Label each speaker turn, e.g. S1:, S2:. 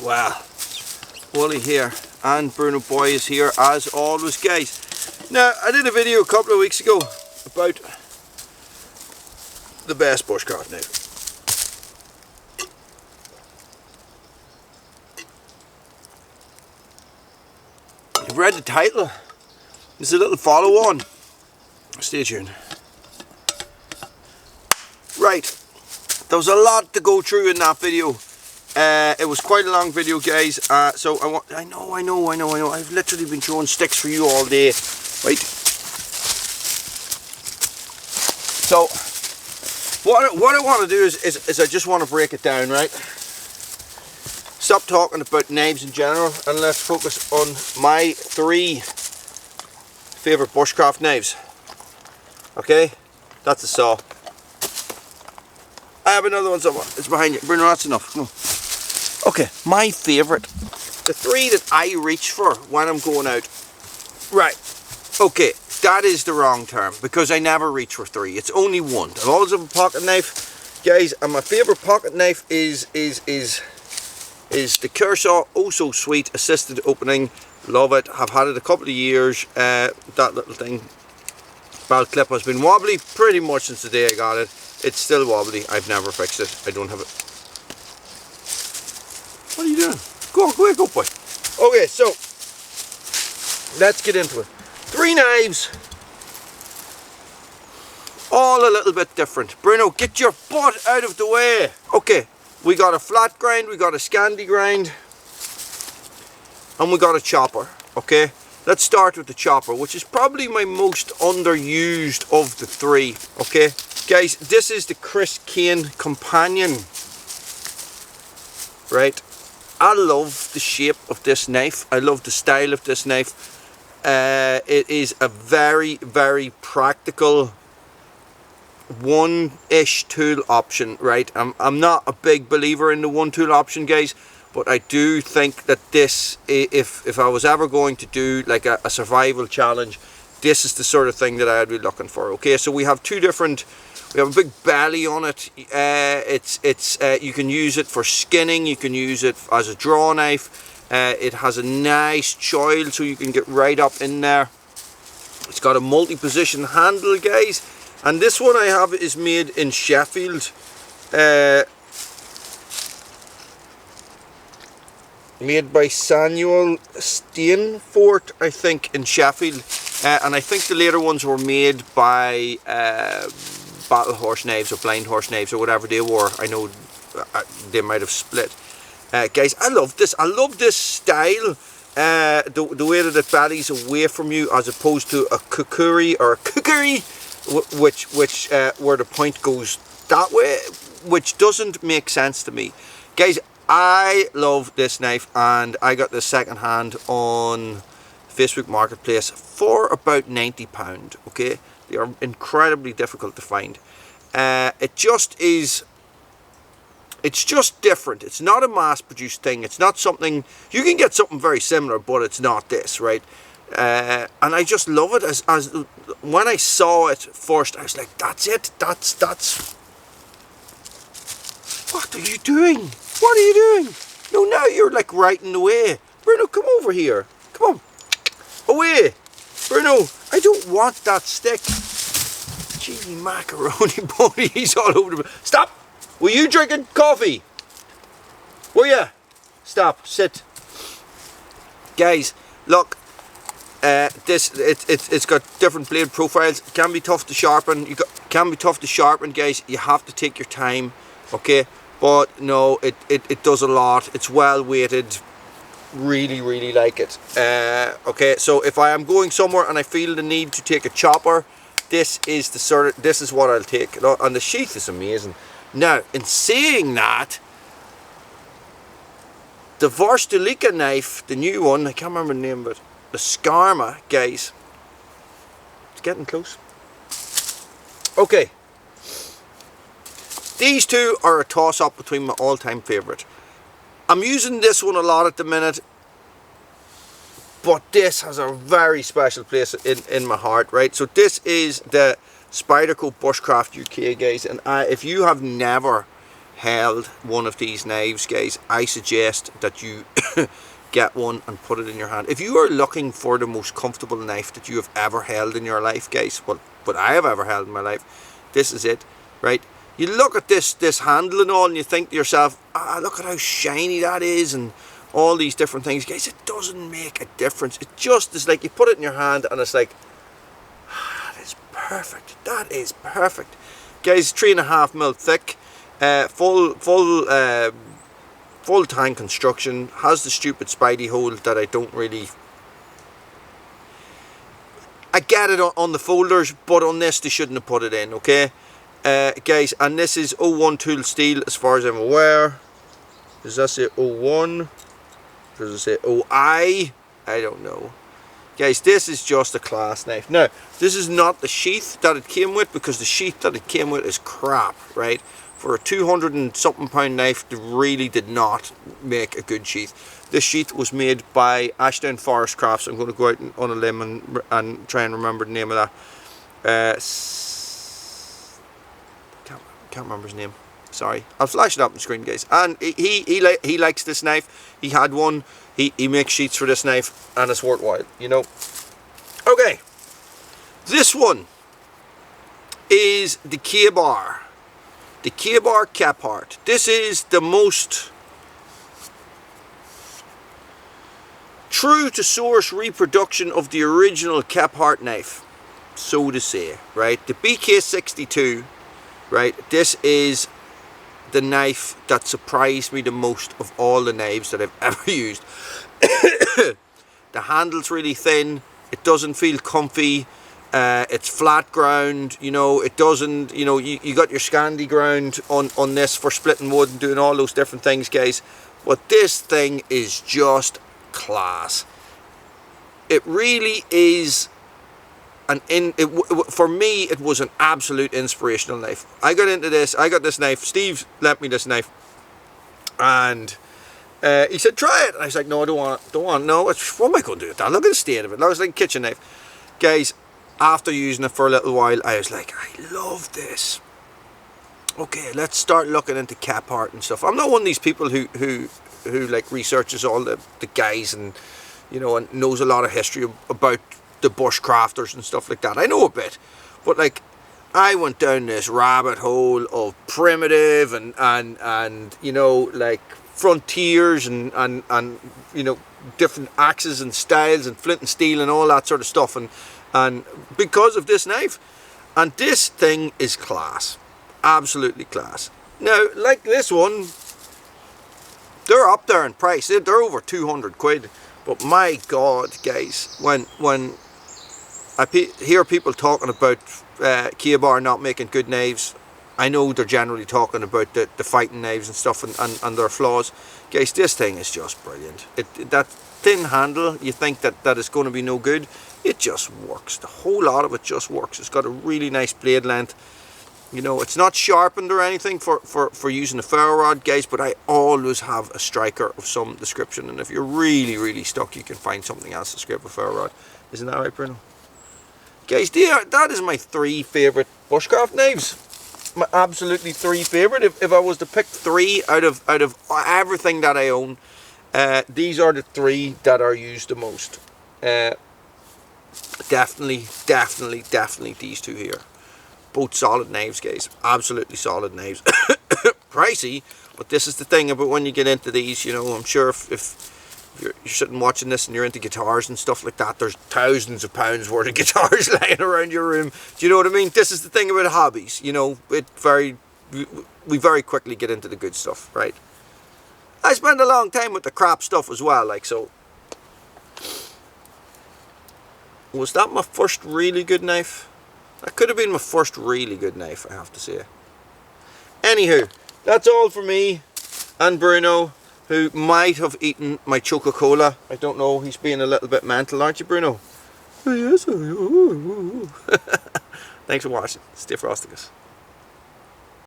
S1: Well, Whelll here, and Bruno Boy is here as always, guys. Now, I did a video a couple of weeks ago about the best bushcraft knife. You've read the title. There's a little follow-on. Stay tuned. Right, there was a lot to go through in that video. It was quite a long video, guys. So I know. I've literally been throwing sticks for you all day, right? So what I want to do is I just want to break it down, right? Stop talking about knives in general, and let's focus on my 3 favorite bushcraft knives. Okay, that's a saw. I have another one somewhere. It's behind you. Bruno, that's enough. Come on. Okay, my favourite. The 3 that I reach for when I'm going out. Right. Okay, that is the wrong term, because I never reach for 3. It's only 1. I always have a pocket knife, guys, and my favourite pocket knife is the Kershaw Oh So Sweet assisted opening. Love it. I've had it a couple of years. That little thing, belt clip, has been wobbly pretty much since the day I got it. It's still wobbly. I've never fixed it. I don't have it. What are you doing? Go on, go boy. Okay, so let's get into it. 3 knives, all a little bit different. Bruno, get your butt out of the way. Okay, we got a flat grind, we got a Scandi grind, and we got a chopper. Okay, let's start with the chopper, which is probably my most underused of the 3. Okay, guys, this is the Chris Kane Companion. Right, I love the shape of this knife. I love the style of this knife. It is a very, very practical one-ish tool option, right? I'm not a big believer in the one tool option, guys, but I do think that this, if I was ever going to do like a survival challenge, this is the sort of thing that I'd be looking for. Okay, so we have 2 different. We have a big belly on it. You can use it for skinning. You can use it as a draw knife. It has a nice choil, so you can get right up in there. It's got a multi-position handle, guys. And this one I have is made in Sheffield. Made by Samuel Stainfort, I think, in Sheffield. And I think the later ones were made by Battle Horse Knives or Blind Horse Knives or whatever they were. I know they might have split. Guys, I love this. I love this style. The way that it bellies away from you, as opposed to a kukuri or a kukuri, which where the point goes that way, which doesn't make sense to me. Guys, I love this knife, and I got this second hand on Facebook Marketplace for about £90. Okay, they are incredibly difficult to find. It's just different. It's not a mass-produced thing. It's not something, you can get something very similar, but it's not this, right? And I just love it. As when I saw it first, I was like, that's it. That's. What are you doing? What are you doing? No, now you're like right in the way. Bruno, come over here. Come on. Away. Bruno, I don't want that stick. Gee, macaroni bunny, he's all over the... Stop! Were you drinking coffee? Were you? Stop, sit. Guys, look. It's got different blade profiles. It can be tough to sharpen. Guys. You have to take your time, okay? But no, it does a lot. It's well weighted. Really like it. Okay, so if I am going somewhere and I feel the need to take a chopper, this is what I'll take. And the sheath is amazing. Now, in saying that, the Varusteleka knife, the new one, I can't remember the name of it, the Skarma, guys, it's getting close. Okay, these 2 are a toss-up between my all-time favourite. I'm using this one a lot at the minute, but this has a very special place in my heart, right? So this is the Spyderco Bushcraft UK, guys, and if you have never held one of these knives, guys, I suggest that you get one and put it in your hand. If you are looking for the most comfortable knife that you have ever held in your life, guys, what I have ever held in my life, this is it, right? You look at this handle and all, and you think to yourself, look at how shiny that is, and all these different things, guys. It doesn't make a difference. It just is like you put it in your hand and it's like, that is perfect. That is perfect, guys. 3.5mm thick, full tank construction. Has the stupid Spidey hole that I don't really. I get it on the folders, but on this they shouldn't have put it in. Okay, guys, and this is 01 tool steel as far as I'm aware. Does that say 01? Does it say OI? I don't know. Guys, this is just a class knife. Now, this is not the sheath that it came with, because the sheath that it came with is crap, right? For a 200 and something pound knife, they really did not make a good sheath. This sheath was made by Ashdown Forest Crafts. I'm going to go out on a limb and try and remember the name of that. Can't remember his name. Sorry, I'll flash it up on the screen, guys. And he likes this knife. He had one. He makes sheets for this knife, and it's worthwhile, you know. Okay, this one is the KABAR. The KABAR Kephart. This is the most true to source reproduction of the original Kephart knife, so to say, right? The BK62, right? This is the knife that surprised me the most of all the knives that I've ever used. The handle's really thin. It doesn't feel comfy. It's flat ground, you know. It doesn't, you know, you got your Scandi ground on this for splitting wood and doing all those different things, guys. But this thing is just class. It really is. For me, it was an absolute inspirational knife. I got into this. I got this knife. Steve lent me this knife, and he said, "Try it." And I was like, "No, I don't want it. Don't want it. No, what am I going to do with that? Look at the state of it." That was like a kitchen knife, guys. After using it for a little while, I was like, "I love this." Okay, let's start looking into Kephart and stuff. I'm not one of these people who like researches all the guys and, you know, and knows a lot of history about the bushcrafters and stuff like that. I know a bit, but like, I went down this rabbit hole of primitive and you know, like frontiers and you know, different axes and styles and flint and steel and all that sort of stuff, and because of this knife. And this thing is class, absolutely class. Now, like this one, they're up there in price. They're over 200 quid. But my God, guys, when I hear people talking about KABAR not making good knives, I know they're generally talking about the fighting knives and stuff and their flaws. Guys, this thing is just brilliant. That thin handle, you think that it's going to be no good. It just works. The whole lot of it just works. It's got a really nice blade length. You know, it's not sharpened or anything for using a ferro rod, guys, but I always have a striker of some description, and if you're really, really stuck, you can find something else to scrape a ferro rod. Isn't that right, Bruno? Guys, that is my 3 favourite bushcraft knives. My absolutely 3 favourite. If I was to pick 3 out of everything that I own, these are the 3 that are used the most. Definitely these 2 here. Both solid knives, guys. Absolutely solid knives. Pricey, but this is the thing about when you get into these, you know, I'm sure if you're sitting watching this and you're into guitars and stuff like that, there's thousands of pounds worth of guitars lying around your room. Do you know what I mean? This is the thing about hobbies, you know. We very quickly get into the good stuff, right? I spend a long time with the crap stuff as well, like so. Was that my first really good knife? That could have been my first really good knife, I have to say. Anywho, that's all for me and Bruno, who might have eaten my Coca-Cola. I don't know, he's being a little bit mental, aren't you, Bruno? Yes. Thanks for watching. Stay frosticus.